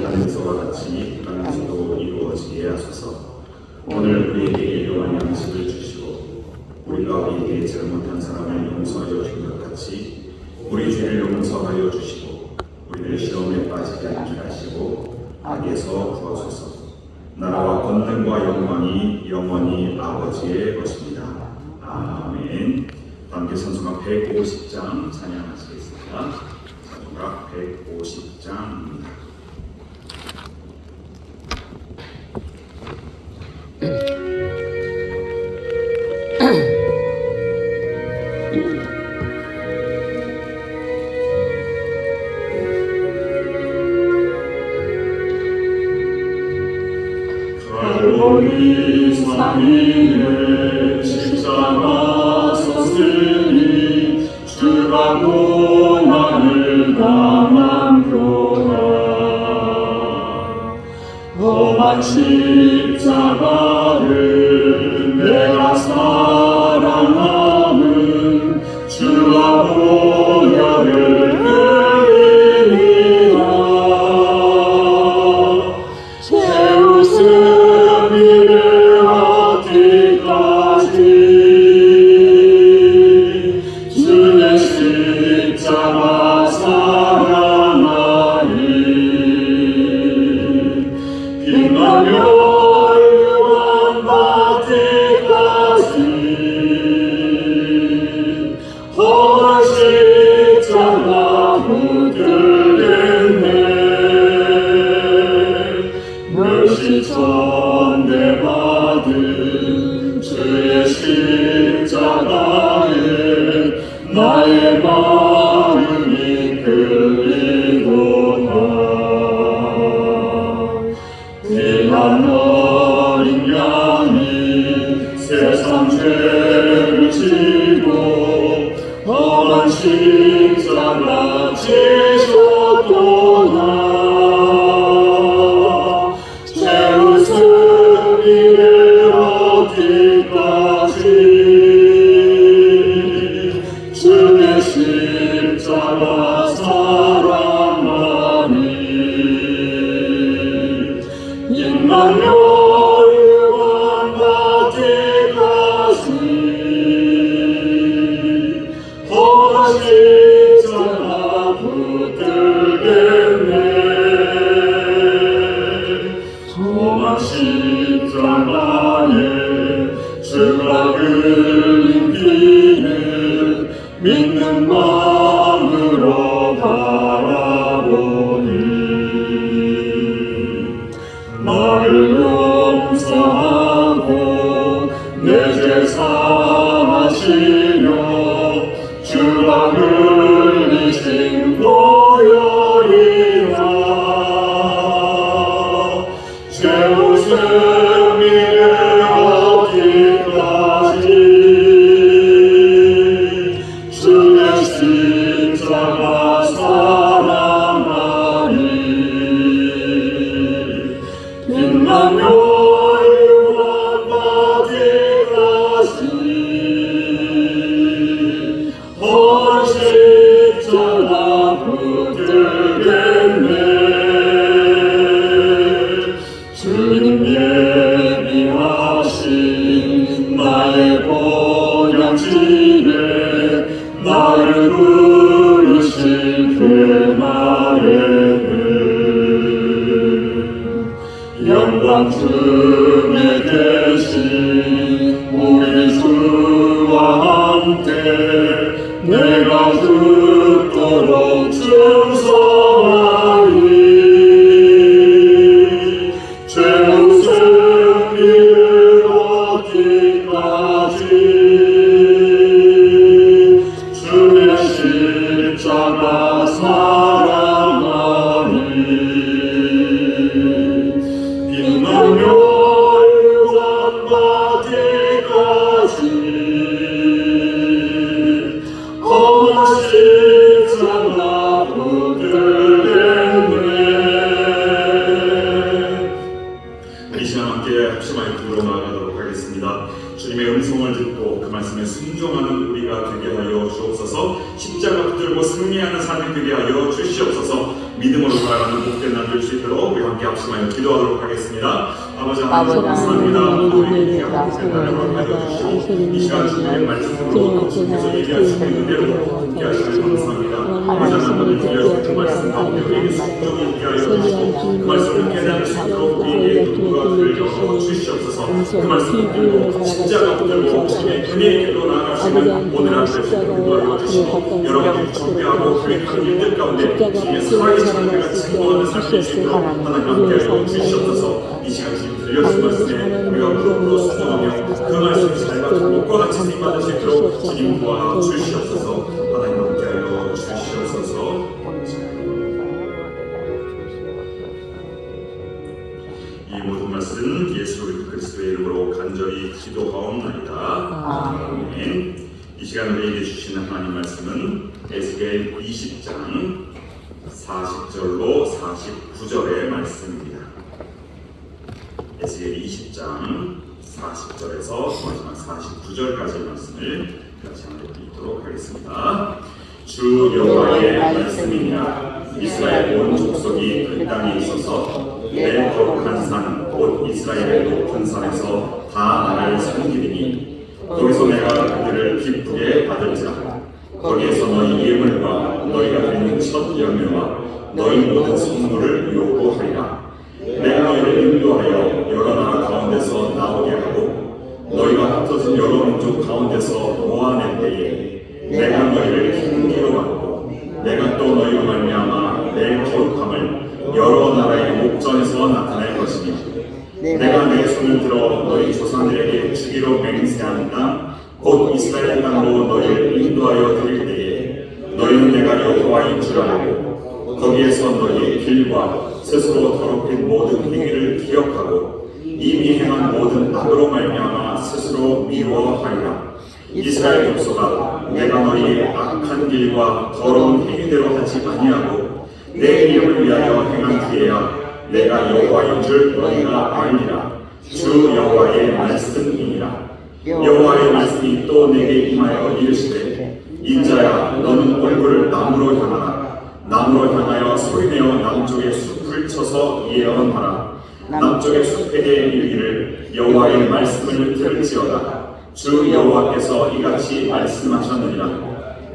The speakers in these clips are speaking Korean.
하늘에서와 같이 땅에서도 이루어지게 하소서. 오늘 우리에게 일용할 양식을 주시고 우리가 우리에게 잘못한 사람을 용서하여 준 것 같이 우리 죄를 용서하여 주시고 우리를 시험에 빠지게 하지 마시고 악에서 구하소서. 나라와 권능과 영광이 영원히 아버지의 것입니다. 아멘. 함께 찬송가 150장 찬양하시겠습니다. 찬송가 150장입니다. 갈보리 산위에 십자가 섰으니 주가 고난을 당한 표라. 험한 십자가를 내가 사랑하는 주와 보혈을 흘리리라. 제 웃음 이를 얻기까지 주의 십자가 사랑하리. 빛나며 유한받기까지 험한 십자가 붙들겠네. 멸시 전대받은 주의 십자가에 나의 마음이 끌리도다. 귀한 어린 양이 세상 죄를 지고 험한 십자가 지셨도다. 제 웃음 이를 얻기까지 주의 십자가 사랑하니. 빛나며 유한받기까지 험한 십자가 붙들겠네. 험한 십자가에 주가 흘린 피를 믿는 마음으로 바라보니 나를 용서하고 내 죄 사하시려 주가 흘리신 보혈이라. 제 웃음 이를 얻기까지 주의 십자가 사랑하리. 빛나며 유한받기까지 험한 십자가 붙들겠네. 주님 예비하신 나의 본향집에 나를 부르신 그날에는 영광 중에 계신 우리 주와 함께 내가 죽도록 충성하리. 제 웃음 이를 얻기까지 주의 십자가 사랑하리. 빛나며 유한받기까지 험한 십자가 붙들겠네. 이 시간 함께 합심하여 부르러 나아가도록 하겠습니다. 주님의 음성을 듣고 그 말씀에 순종하는 우리가 되게 하여 주옵소서. 십자가 붙들고 승리하는 삶이 되게 하여 주시옵소서. 믿음으로 살아가는 복된 날 될 수 있도록 우리 함께 합심하여 기도하도록 하겠습니다. 아버지 하나님 감사합니다. 우리에게 복된 날을 허락하여 주시고 이 시간 주님의 말씀으로 계속 얘기할 수 있는 대로 함께 하시길 감사합니다. 아버지 하나님 들려주신 말씀 가운데 우리에게 속정이 있게 하여 주시고 그 말씀을 깨달을 수 있도록 우리에게 눈과 귀를 열어 주시옵소서. 그 말씀을 들고 십자가 붙들고 그의 길로 나아가시는 오늘 앞에서 기도하여 주시고 여러분이 준비하고 계획하는 일들 가운데 주님의 살아계신 은혜가 증거하는 삶이 있으며 하나님 함께하여 주시옵소서. 이 시간 주님 들려주신 말씀에 우리가 무릎으로 순종하며 그 말씀이 잘 받고 목과 같이 쓰임받을 수 있도록 주님 도와주시옵소서. 하나님 함께하여 주시옵소서. 이 모든 말씀 예수 그리스도의 이름으로 간절히 기도하옵나이다. 아멘. 이 시간 우리에게 주시는 하나님 말씀은 에스겔 20장 40절로 49절의 말씀입니다. 에스겔 20장 40절에서 마지막 49절까지의 말씀을 같이 한번 읽도록 하겠습니다. 주 여호와의 말씀이니라. 이스라엘 온 족속이 그 땅에 있어서 내 거룩한 산 곧 이스라엘의 높은 산에서 다 나를 섬기리니 거기서 내가 그들을 기쁘게 받을지라. 거기에서 너희 예물과 너희가 드리는 첫 열매와 너희 모든 선물을 요구하리라. 내가 너희를 인도하여 여러 나라 가운데서 나오게 하고 너희가 흩어진 여러 민족 가운데서 모아낼 때에 내가 너희를 king 받고 내가 또 너희로 말미암아 내 거룩함을 여러 나라의 목전에서 나타낼 것이니 내가 내 손을 들어 너희 조상들에게 주기로 맹세한 땅 곧 이스라엘 땅으로 너희를 인도하여 드릴 때에 너희는 내가 여호와인 줄 알고 거기에서 너희의 길과 스스로 더럽힌 모든 행위를 기억하고 이미 행한 모든 악으로 말미암아 스스로 미워하리라. 이스라엘 족속아, 내가 너희의 악한 길과 더러운 행위대로 하지 아니하고 내 이름을 위하여 행한 뒤에야 내가 여호와인 줄 너희가 알리라. 주 여호와의 말씀이니라. 여호와의 말씀이 또 내게 임하여 이르시되 인자야, 너는 얼굴을 남으로 향하라. 남으로 향하여 소리내어 남쪽의 숲을 쳐서 예언하라. 남쪽의 숲에게 이르기를 여호와의 말씀을 들을지어다. 주 여호와께서 이같이 말씀하셨느니라.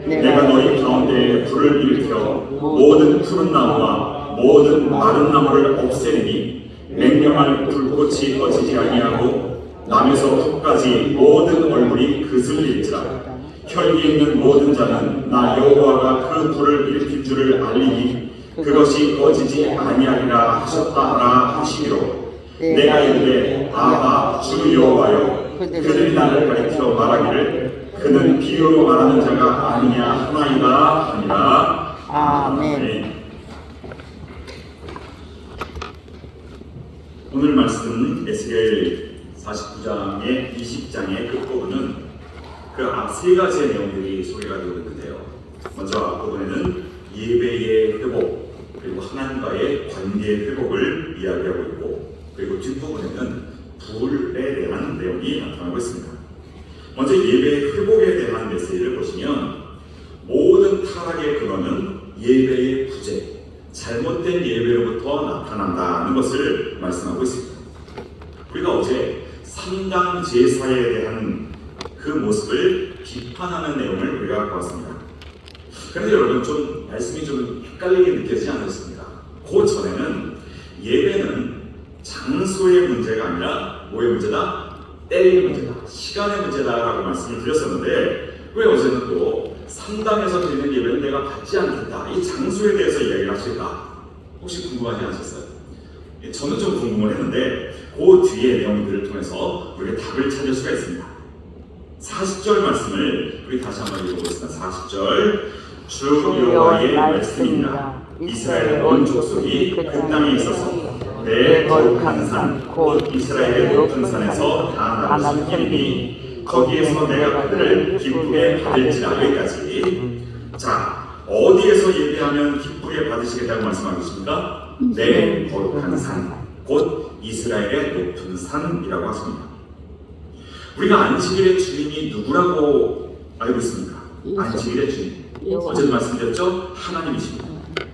내가 너희 가운데 불을 일으켜 모든 푸른 나무와 모든 마른 나무를 없애리니 맹령할 불꽃이 꺼지지 아니하고 남에서 북까지 모든 얼굴이 그슬릴지라. 혈기 있는 모든 자는 나 여호와가 그 불을 일으킨 줄을 알리니 그것이 꺼지지 아니하리라 하셨다라 하시기로. 내가 이르되 아바 주 여호와여, 그들이 나를 가리켜 말하기를 그는 비유로 말하는 자가 아니냐 하나이다 하니라. 아멘. 오늘 말씀 에스겔 49장의 20장의 끝부분은 그 앞 세 가지의 내용들이 소개가 되고 있는데요. 먼저 앞부분에는 예배의 회복, 그리고 하나님과의 관계의 회복을 이야기하고 있고, 그리고 뒷부분에는 불에 대한 내용이 나타나고 있습니다. 먼저 예배의 회복에 대한 메시지를 보시면 모든 타락의 근원은 예배의 부재, 잘못된 예배로부터 나타난다는 것을 말씀하고 있습니다. 우리가 어제 3당 제사에 대한 그 모습을 비판하는 내용을 우리가 보았습니다. 그런데 여러분 좀 말씀이 좀 헷갈리게 느껴지지 않으셨습니까? 그 전에는 예배는 장소의 문제가 아니라 뭐의 문제다? 때의 문제다, 시간의 문제다라고 말씀을 드렸었는데 왜 어제는 또 3당에서 드리는 예배는 내가 받지 않겠다, 이 장소에 대해서 이야기를 하실까? 혹시 궁금하지 않으셨어요? 저는 좀 궁금을 했는데 그 뒤의 내용들을 통해서 우리가 답을 찾을 수가 있습니다. 40절 말씀을 우리 다시 한번 읽어보겠습니다. 40절 주 여호와의 말씀이니라. 이스라엘 온 족속이 그 땅에 있어서 내 거룩한 산 곧 이스라엘의 높은 산에서 다 나를 섬기리니 거기에서 내가 그들을 기쁘게 받을지라. 여기까지. 자, 어디에서 예배하면 기쁘게 받으시겠다고 말씀하고 계십니까? 내 거룩한 산 곧 이스라엘의 높은 산이라고 하십니다. 우리가 안식일의 주인이 누구라고 알고 있습니까? 안식일의 주인, 어제도 말씀드렸죠? 하나님이십니다.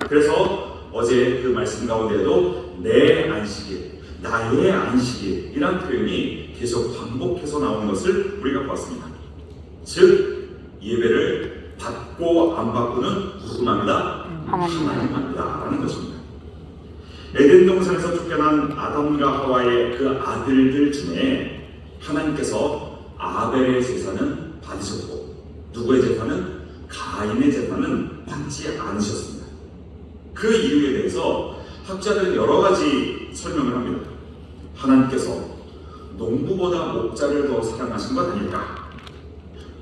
그래서 어제 그 말씀 가운데도 내 안식일, 나의 안식일이란 표현이 계속 반복해서 나오는 것을 우리가 보았습니다. 즉 예배를 받고 안 받고는 누구만이다? 하나님만이다라는 것입니다. 에덴 동산에서 쫓겨난 아담과 하와의 그 아들들 중에 하나님께서 아벨의 제사는 받으셨고 누구의 제사는? 가인의 제사는 받지 않으셨습니다. 그 이유에 대해서 학자들은 여러 가지 설명을 합니다. 하나님께서 농부보다 목자를 더 사랑하신 것 아닐까?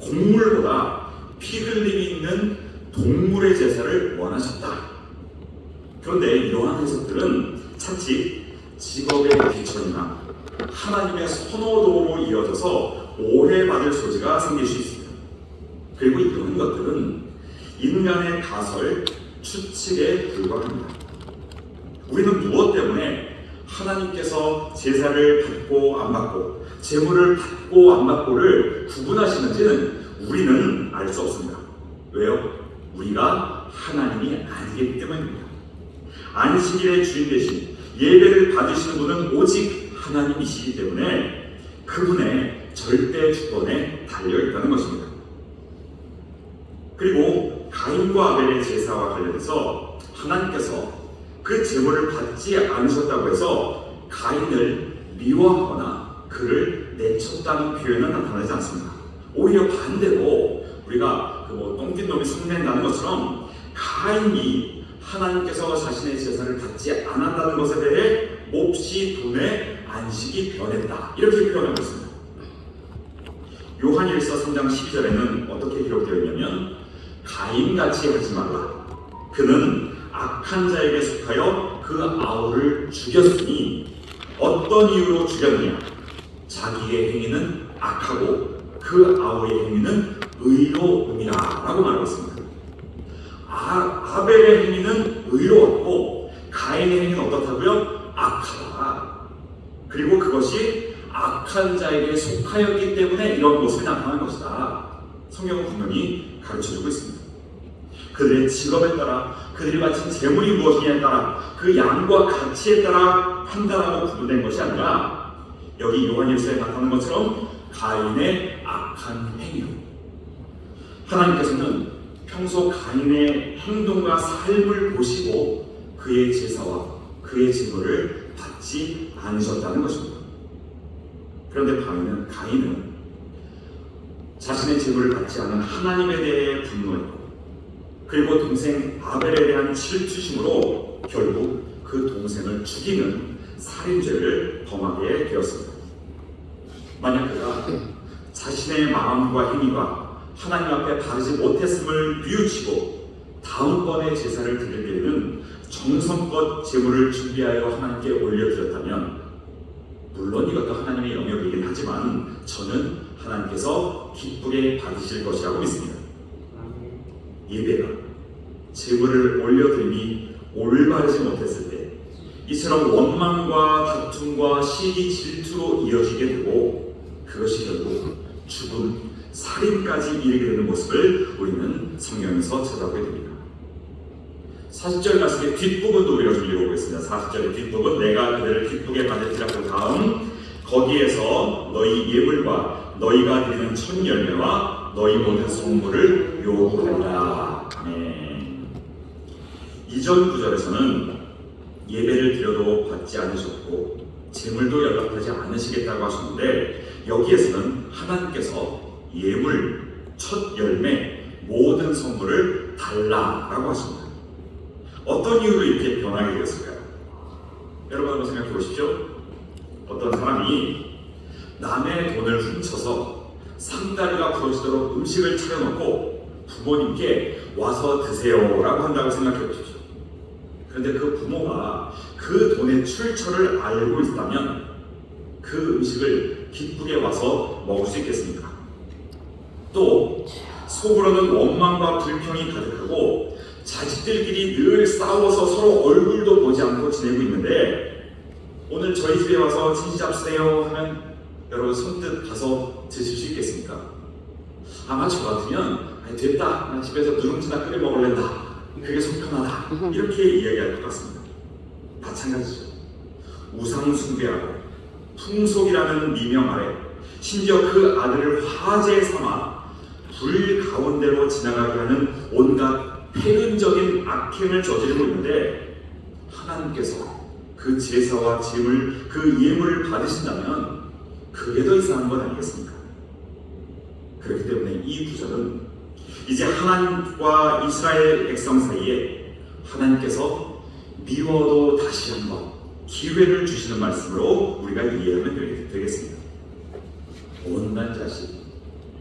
곡물보다 피 흘림이 있는 동물의 제사를 원하셨다. 그런데 이러한 해석들은 차치 직업의 기천이나 하나님의 선호도로 이어져서 오해받을 소지가 생길 수 있습니다. 그리고 이런 것들은 인간의 가설, 추측에 불과합니다. 우리는 무엇 때문에 하나님께서 제사를 받고 안 받고 제물을 받고 안 받고를 구분하시는지는 우리는 알 수 없습니다. 왜요? 우리가 하나님이 아니기 때문입니다. 안식일의 주인 대신 예배를 받으시는 분은 오직 하나님이시기 때문에 그분의 절대 주권에 달려있다는 것입니다. 그리고 가인과 아벨의 제사와 관련해서 하나님께서 그 제물을 받지 않으셨다고 해서 가인을 미워하거나 그를 내쳤다는 표현은 나타나지 않습니다. 오히려 반대로 우리가 똥낀 놈이 성낸다는 것처럼 가인이 하나님께서 자신의 제사를 받지 않았다는 것에 대해 몹시 분의 안식이 변했다, 이렇게 표현하고 있습니다. 요한일서 3장 12절에는 어떻게 기록되어 있냐면 가인같이 하지 말라. 그는 악한 자에게 속하여 그 아우를 죽였으니 어떤 이유로 죽였느냐? 자기의 행위는 악하고 그 아우의 행위는 의로움이라 라고 말하고 있습니다. 아벨의 행위는 의로웠고 가인의 행위는 어떻다고요? 악하다. 그리고 그것이 악한 자에게 속하였기 때문에 이런 모습이 나타난 것이다. 성경은 분명히 가르쳐주고 있습니다. 그들의 직업에 따라, 그들이 바친 재물이 무엇이냐에 따라, 그 양과 가치에 따라 판단하고 구분된 것이 아니라 여기 요한일서에 나타난 것처럼 가인의 악한 행위로 하나님께서는 평소 가인의 행동과 삶을 보시고 그의 제사와 그의 제물을 받지 않으셨다는 것입니다. 그런데 가인은 자신의 제물을 받지 않은 하나님에 대해 분노했고 그리고 동생 아벨에 대한 질투심으로 결국 그 동생을 죽이는 살인죄를 범하게 되었습니다. 만약 그가 자신의 마음과 행위가 하나님 앞에 바르지 못했음을 뉘우치고 다음번에 제사를 드릴 때에는 정성껏 제물을 준비하여 하나님께 올려드렸다면 물론 이것도 하나님의 영역이긴 하지만 저는 하나님께서 기쁘게 받으실 것이라고 믿습니다. 예배가 제물을 올려드림이 올바르지 못했을 때 이처럼 원망과 다툼과 시기 질투로 이어지게 되고 그것이 결국 죽음, 살인까지 이르게 되는 모습을 우리는 성경에서 찾아보게 됩니다. 40절 말씀의 뒷부분도 우리가 좀 읽어보겠습니다. 40절의 뒷부분, 내가 그들을 기쁘게 받을지라 그 다음 거기에서 너희 예물과 너희가 드리는 첫 열매와 너희 모든 성물을 요구하리라. 이전 구절에서는 예배를 드려도 받지 않으셨고 제물도 연락하지 않으시겠다고 하셨는데 여기에서는 하나님께서 예물, 첫 열매, 모든 선물을 달라라고 하십니다. 어떤 이유로 이렇게 변하게 되었을까요? 여러분 한번 생각해 보십시오. 어떤 사람이 남의 돈을 훔쳐서 상다리가 부러지도록 음식을 차려놓고 부모님께 와서 드세요라고 한다고 생각해 보십시오. 그런데 그 부모가 그 돈의 출처를 알고 있다면 그 음식을 기쁘게 와서 먹을 수 있겠습니까? 또 속으로는 원망과 불평이 가득하고 자식들끼리 늘 싸워서 서로 얼굴도 보지 않고 지내고 있는데 오늘 저희 집에 와서 친지 잡수세요 하면 여러분 선뜻 가서 드실 수 있겠습니까? 아마 저 같으면 됐다, 난 집에서 누룽지나 끓여 먹을랜다 그게 속편하다 이렇게 이야기할 것 같습니다. 마찬가지죠. 우상 숭배하고 풍속이라는 미명 아래 심지어 그 아들을 화제 삼아 불 가운데로 지나가게 하는 온갖 폐륜적인 악행을 저지르고 있는데 하나님께서 그 제사와 짐을 그 예물을 받으신다면 그게 더 이상한 것 아니겠습니까? 그렇기 때문에 이 구절은 이제 하나님과 이스라엘 백성 사이에 하나님께서 미워도 다시 한번 기회를 주시는 말씀으로 우리가 이해하면 되겠습니다. 온난 자식,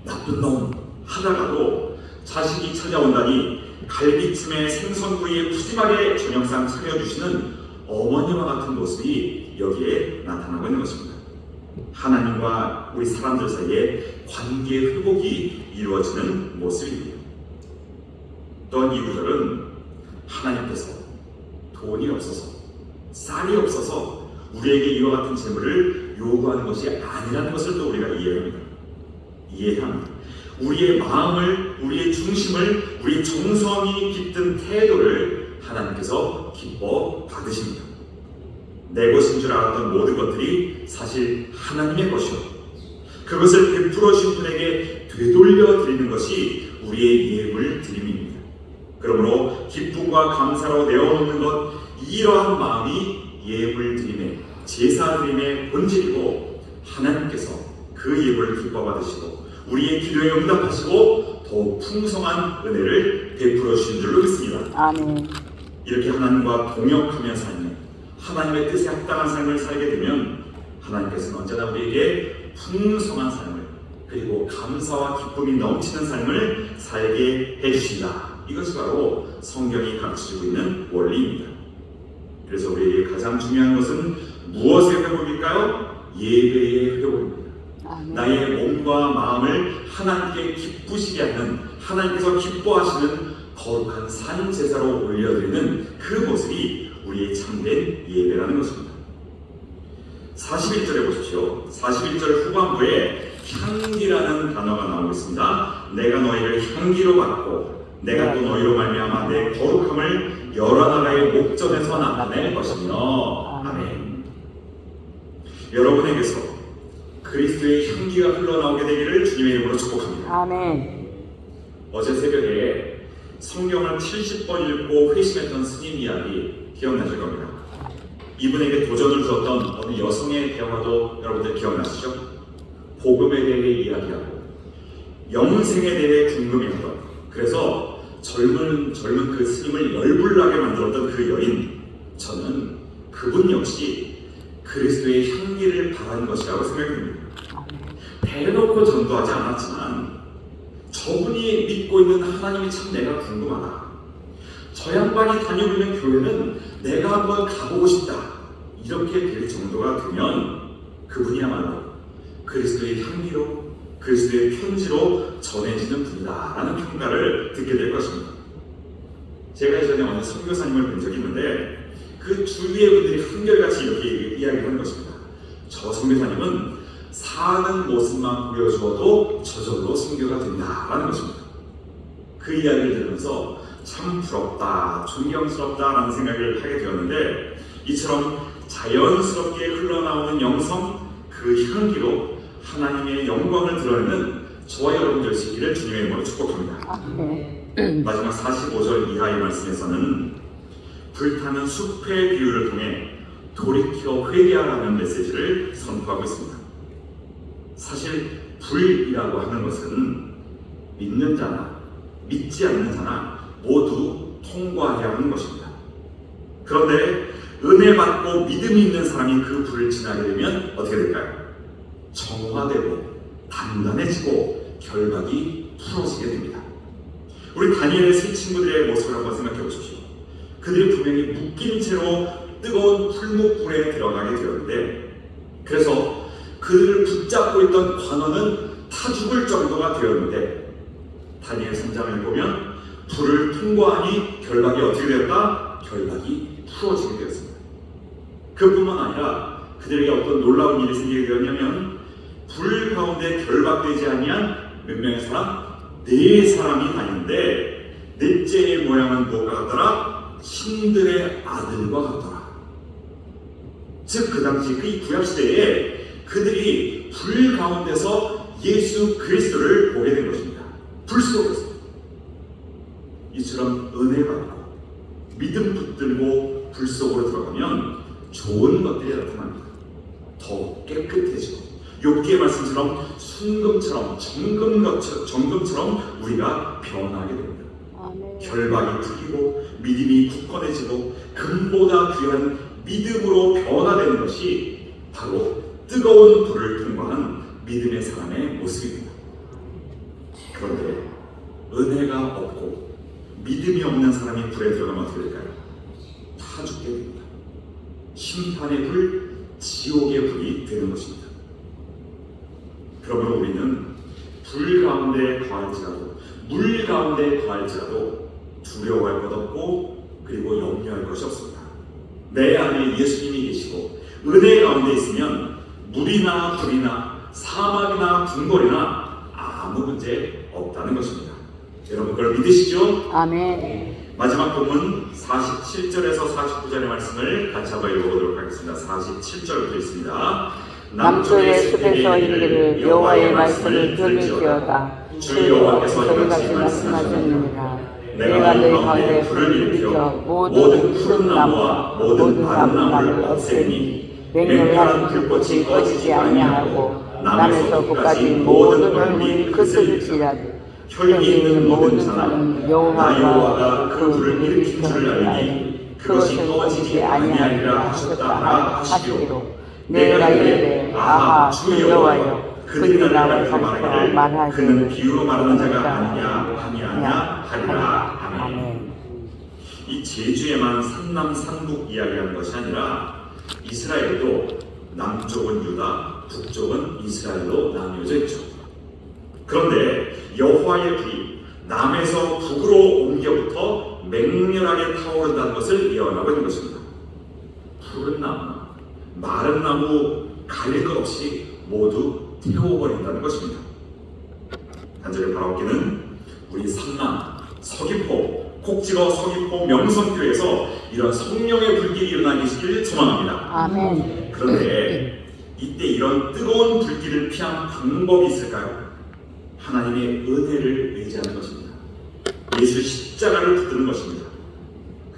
나쁜 놈 하다가도 자식이 찾아온다니 갈비찜에 생선구이에 푸짐하게 저녁상 차려주시는 어머니와 같은 모습이 여기에 나타나고 있는 것입니다. 하나님과 우리 사람들 사이에 관계 회복이 이루어지는 모습입니다. 또한 이 구절은 하나님께서 돈이 없어서 쌀이 없어서 우리에게 이와 같은 재물을 요구하는 것이 아니라는 것을 또 우리가 이해합니다. 우리의 마음을, 우리의 중심을, 우리의 정성이 깃든 태도를 하나님께서 기뻐 받으십니다. 내 것인 줄 알았던 모든 것들이 사실 하나님의 것이요 그것을 베풀어 주신 분에게 되돌려 드리는 것이 우리의 예물 드림입니다. 그러므로 기쁨과 감사로 내어놓는 것, 이러한 마음이 예물 드림의, 제사 드림의 본질이고 하나님께서 그 예물을 기뻐 받으시고 우리의 기도에 응답하시고 더욱 풍성한 은혜를 베풀어 주신 줄로 믿습니다. 아멘. 이렇게 하나님과 동역하며 살면, 하나님의 뜻에 합당한 삶을 살게 되면 하나님께서는 언제나 우리에게 풍성한 삶을, 그리고 감사와 기쁨이 넘치는 삶을 살게 해주신다. 이것이 바로 성경이 가르쳐주고 있는 원리입니다. 그래서 우리에게 가장 중요한 것은 무엇의 회복일까요? 예배의 회복입니다. 아멘. 나의 몸과 마음을 하나님께 기쁘시게 하는, 하나님께서 기뻐하시는 거룩한 산 제사로 올려드리는 그 모습이 우리의 참된 예배라는 것입니다. 41절에 보십시오. 41절 후반부에 향기라는 단어가 나오고 있습니다. 내가 너희를 향기로 받고 내가 또 너희로 말미암아 내 거룩함을 여러 나라의 목전에서 나타낼 것이며. 아멘. 여러분에게서 그리스도의 향기가 흘러나오게 되기를 주님의 이름으로 축복합니다. 아멘. 어제 새벽에 성경을 70번 읽고 회심했던 스님 이야기 기억나실 겁니다. 이분에게 도전을 주었던 어느 여성의 대화도 여러분들 기억나시죠? 복음에 대해 이야기하고 영생에 대해 궁금해하던, 그래서 젊은 그 스님을 열불나게 만들었던 그 여인, 저는 그분 역시 그리스도의 향기를 바라는 것이라고 생각합니다. 대놓고 전도하지 않았지만 저분이 믿고 있는 하나님이 참 내가 궁금하다. 저 양반이 다니고 있는 교회는 내가 한번 가보고 싶다. 이렇게 될 정도가 되면 그분이야말로 그리스도의 향기로, 그리스도의 편지로 전해지는 분이다라는 평가를 듣게 될 것입니다. 제가 예전에 어느 선교사님을 뵌 적이 있는데 그 주위의 분들이 한결같이 이렇게 이야기하는 것입니다. 저 선교사님은 사는 모습만 보여주어도 저절로 선교가 된다라는 것입니다. 그 이야기를 들으면서 참 부럽다, 존경스럽다라는 생각을 하게 되었는데, 이처럼 자연스럽게 흘러나오는 영성, 그 향기로 하나님의 영광을 드러내는 저와 여러분들 되시기를 주님의 이름으로 축복합니다. 마지막 45절 이하의 말씀에서는 불타는 숲의 비유를 통해 돌이켜 회개하라는 메시지를 선포하고 있습니다. 사실 불이라고 하는 것은 믿는 자나 믿지 않는 자나 모두 통과해야 하는 것입니다. 그런데 은혜 받고 믿음이 있는 사람이 그 불을 지나게 되면 어떻게 될까요? 정화되고 단단해지고 결박이 풀어지게 됩니다. 우리 다니엘의 세 친구들의 모습을 한번 생각해 보십시오. 그들이 분명히 묶인 채로 뜨거운 풀무불에 들어가게 되었는데, 그래서 그들을 붙잡고 있던 관원은 타 죽을 정도가 되었는데, 다니엘 3장을 보면 불을 통과하니 결박이 어떻게 되었다? 결박이 풀어지게 되었습니다. 그뿐만 아니라 그들에게 어떤 놀라운 일이 생기게 되었냐면, 불 가운데 결박되지 아니한 몇 명의 사람? 4사람이 다니는데 넷째의 모양은 뭐가 같더라? 신들의 아들과 같더라. 즉 그 당시 그 구약시대에 그들이 불 가운데서 예수 그리스도를 보게 된 것입니다. 불 속에서. 이처럼 은혜 받고 믿음 붙들고 불 속으로 들어가면 좋은 것들이 나타납니다. 더 깨끗해지고 욥기의 말씀처럼 순금처럼 정금처럼 우리가 변하게 됩니다. 아멘. 결박이 풀리고 믿음이 굳건해지고 금보다 귀한 믿음으로 변화되는 것이 바로 뜨거운 불을 통과한 믿음의 사람의 모습입니다. 그런데 은혜가 없고 믿음이 없는 사람이 불에 들어가면 어떻게 될까요? 다 죽게 됩니다. 심판의 불, 지옥의 불이 되는 것입니다. 그러므로 우리는 불 가운데 거할지라도 물 가운데 거할지라도 두려워할 것 없고 그리고 염려할 것이 없습니다. 내 안에 예수님이 계시고 은혜 가운데 있으면 물이나 불이나 사막이나 궁궐이나 아무 문제 없다는 것입니다. 여러분 그걸 믿으시죠? 아멘. 마지막 본문 47절에서 49절의 말씀을 같이 한번 읽어보도록 하겠습니다. 47절부터 있습니다. 남쪽의 숲에서 이르기를 여호와의 말씀을 들을지어다. 주 여호와께서 이같이 말씀하셨느니라. 내가 너희 가운데 불을 일으켜 모든 푸른 나무와 모든 마른 나무를 없애니 맹렬한 불꽃이 꺼지지 아니하고 남에서 끝까지 모든 얼굴이 그슬질지라도 혈기 있는 모든 자는 여호와가 그 불을 일으킨 줄을 알니 그것이 꺼지지 아니하리라 하셨다 하시기로 내가 이르되 아하 주 여호와여 그들이 나를 가리켜 말하되 그는 비유로 말하는 자가 아니냐 하리라. 아멘. 이 제주에만 삼남 삼북 이야기하는 것이 아니라 이스라엘도 남쪽은 유다, 북쪽은 이스라엘로 나뉘어져 있죠. 그런데 여호와의 불이 남에서 북으로 옮겨부터 맹렬하게 타오른다는 것을 예언하고 있는 것입니다. 푸른 나무나 마른 나무 가릴 것 없이 모두 태워버린다는 것입니다. 단절의 바라옵기는 우리 삼남, 서귀포, 콕지거 서귀포 명성교회에서 이런 성령의 불길이 일어나기를 소망합니다. 아멘. 그런데 이때 이런 뜨거운 불길을 피한 방법이 있을까요? 하나님의 은혜를 의지하는 것입니다. 예수 십자가를 붙드는 것입니다.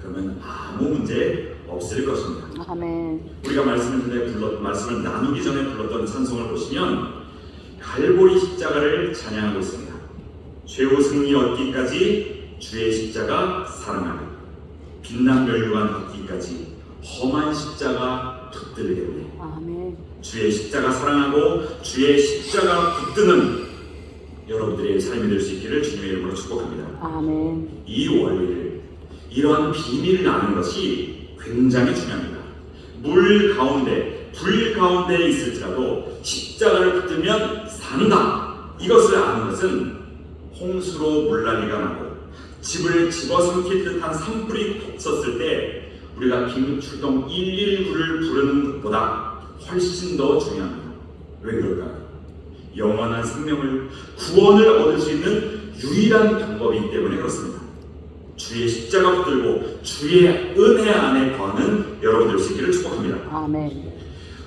그러면 아무 문제 없을 것입니다. 아멘. 우리가 말씀을 나누기 전에 불렀던 찬송을 보시면 갈보리 십자가를 찬양하고 있습니다. 최후 승리 얻기까지 주의 십자가 사랑하리 빛난 멸류관 받기까지 험한 십자가 붙들리겠네. 아멘. 주의 십자가 사랑하고 주의 십자가 붙드는 여러분들의 삶이 될 수 있기를 주님의 이름으로 축복합니다. 아멘. 이 원리를 이러한 비밀을 아는 것이 굉장히 중요합니다. 물 가운데 불 가운데 있을지라도 십자가를 붙들면 산다. 이것을 아는 것은 홍수로 물난리가 나고 집을 집어삼킬 듯한 산불이 덮쳤을 때 우리가 긴급출동 119를 부르는 것보다 훨씬 더 중요합니다. 왜 그럴까요? 영원한 생명을 구원을 얻을 수 있는 유일한 방법이기 때문에 그렇습니다. 주의 십자가 붙들고 주의 은혜 안에 거하는 여러분들 되시기를 축복합니다. 아멘.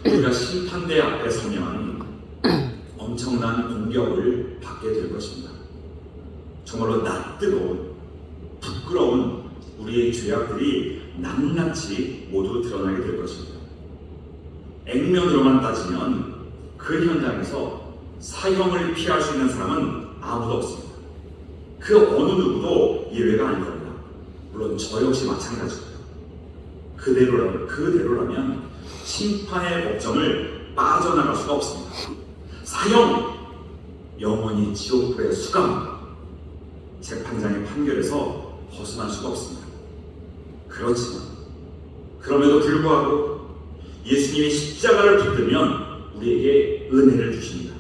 우리가 심판대 앞에 서면 엄청난 공격을 받게 될 것입니다. 정말로 낯뜨거운 부끄러운 우리의 죄악들이 낱낱이 모두 드러나게 될 것입니다. 액면으로만 따지면 그 현장에서 사형을 피할 수 있는 사람은 아무도 없습니다. 그 어느 누구도 예외가 아닐 겁니다. 물론 저 역시 마찬가지고요. 그대로라면 심판의 법정을 빠져나갈 수가 없습니다. 사형, 영원히 지옥불의 수감, 재판장의 판결에서 벗어날 수가 없습니다. 그렇지만 그럼에도 불구하고 예수님이 십자가를 붙들면 우리에게 은혜를 주십니다.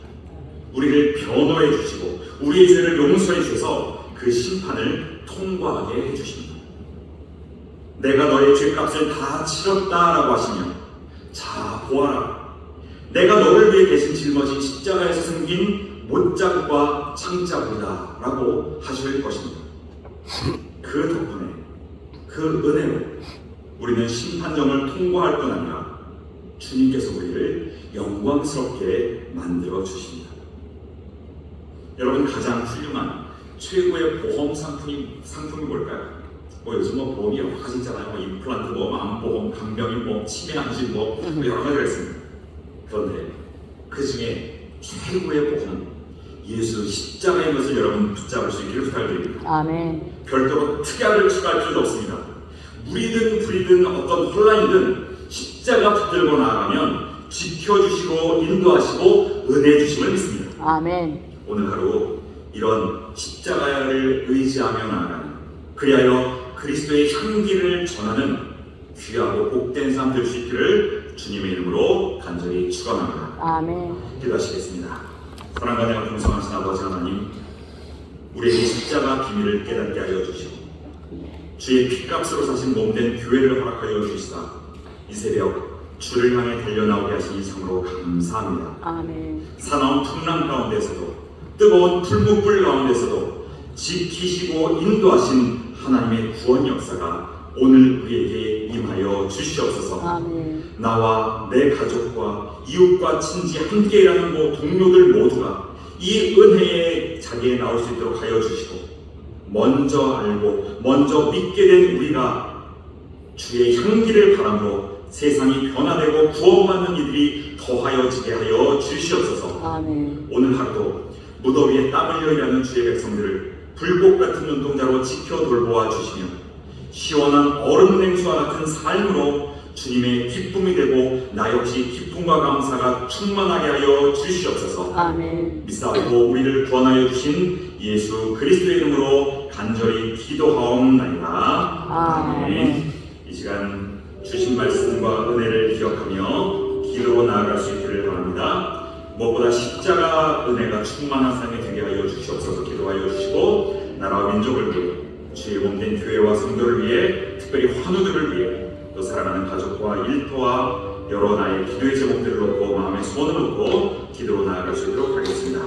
우리를 변호해 주시고 우리의 죄를 용서해 주셔서 그 심판을 통과하게 해주십니다. 내가 너의 죄값을 다 치렀다라고 하시며 자 보아라 내가 너를 위해 대신 짊어진 십자가에서 생긴 못자국과 창자국이다 라고 하실 것입니다. 그 덕분에 그 은혜로 우리는 심판정을 통과할 뿐 아니라 주님께서 우리를 영광스럽게 만들어 주십니다. 여러분, 가장 훌륭한 최고의 보험 상품이 뭘까요? 요즘 보험이 여러 가지 있잖아요. 임플란트, 암보험, 간병인보험, 치매암진 여러 가지가 있습니다. 그런데 그 중에 최고의 보험은 예수 십자가의 것을 여러분 붙잡을 수 있기를 부탁드립니다. 아멘. 별도로 특약을 추가할 필요도 없습니다. 물이든 불이든 어떤 혼란이든 십자가 붙들고 나아가면 지켜주시고 인도하시고 은혜 주심을 믿습니다. 아멘. 오늘 하루 이런 십자가를 의지하며 나아가는, 그리하여 그리스도의 향기를 전하는 귀하고 복된 삶 될 수 있기를 주님의 이름으로 간절히 축원합니다. 아멘. 기도하시겠습니다. 사랑과 내가 풍성하신 아버지 하나님, 우리에게 십자가 비밀을 깨닫게 하여 주시고 주의 피값으로 사신 몸된 교회를 허락하여 주시사 이 새벽 주를 향해 달려나오게 하신 이 참으로 감사합니다. 아멘. 사나운 풍랑 가운데서도 뜨거운 풀무불 가운데서도 지키시고 인도하신 하나님의 구원 역사가 오늘 우리에게 임하여 주시옵소서. 아멘. 나와 내 가족과 이웃과 친지 함께 일하는 동료들 모두가 이 은혜의 자리에 나올 수 있도록 하여 주시고, 먼저 알고 먼저 믿게 된 우리가 주의 향기를 바람으로 세상이 변화되고 구원받는 이들이 더하여지게 하여 주시옵소서. 아멘. 오늘 하루도 무더위에 땀 흘려 일하는 주의 백성들을 불꽃 같은 눈동자로 지켜 돌보아 주시며 시원한 얼음 냉수와 같은 삶으로 주님의 기쁨이 되고 나 역시 기쁨과 감사가 충만하게 하여 주시옵소서. 아멘. 믿사오고 우리를 구원하여 주신 예수 그리스도의 이름으로 간절히 기도하옵나이다. 아멘. 이 시간 주신 말씀과 은혜를 기억하며 기도로 나아갈 수 있기를 바랍니다. 무엇보다 십자가 은혜가 충만한 삶이 되게 하여 주시옵소서. 기도하여 주시고 나라와 민족을 위해, 주의 몸된 교회와 성도를 위해, 특별히 환우들을 위해, 또 사랑하는 가족과 일터와 여러 나의 기도의 제목들을 놓고 마음의 소원을 놓고 기도로 나아갈 수 있도록 하겠습니다.